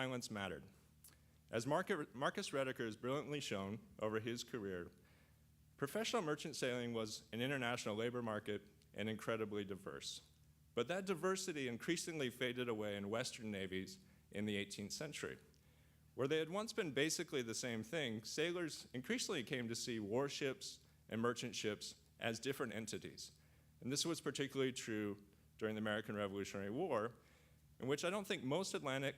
violence mattered. As Marcus Rediker has brilliantly shown over his career, professional merchant sailing was an international labor market and incredibly diverse. But that diversity increasingly faded away in Western navies in the 18th century. Where they had once been basically the same thing, sailors increasingly came to see warships and merchant ships as different entities. And this was particularly true during the American Revolutionary War, in which I don't think most Atlantic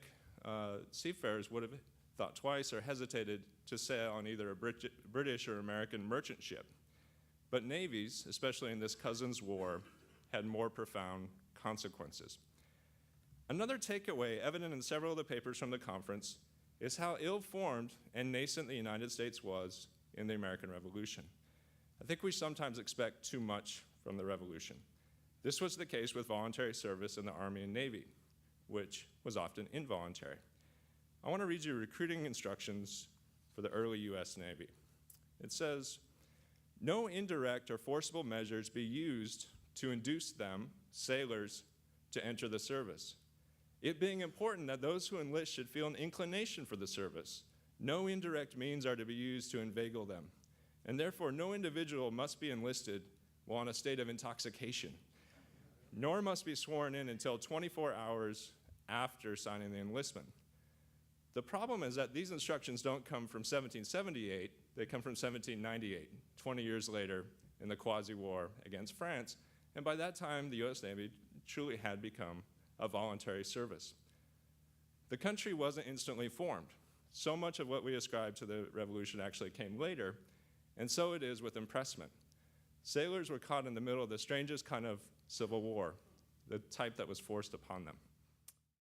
seafarers would have thought twice or hesitated to sail on either a British or American merchant ship. But navies, especially in this Cousins War, had more profound consequences. Another takeaway evident in several of the papers from the conference is how ill-formed and nascent the United States was in the American Revolution. I think we sometimes expect too much from the Revolution. This was the case with voluntary service in the Army and Navy, which was often involuntary. I want to read you recruiting instructions for the early US Navy. It says, "No indirect or forcible measures be used to induce them, sailors, to enter the service. It being important that those who enlist should feel an inclination for the service, no indirect means are to be used to inveigle them, and therefore no individual must be enlisted while in a state of intoxication, nor must be sworn in until 24 hours after signing the enlistment." The problem is that these instructions don't come from 1778, they come from 1798, 20 years later in the quasi-war against France, and by that time the US Navy truly had become a voluntary service. The country wasn't instantly formed. So much of what we ascribe to the revolution actually came later, and so it is with impressment. Sailors were caught in the middle of the strangest kind of civil war, the type that was forced upon them.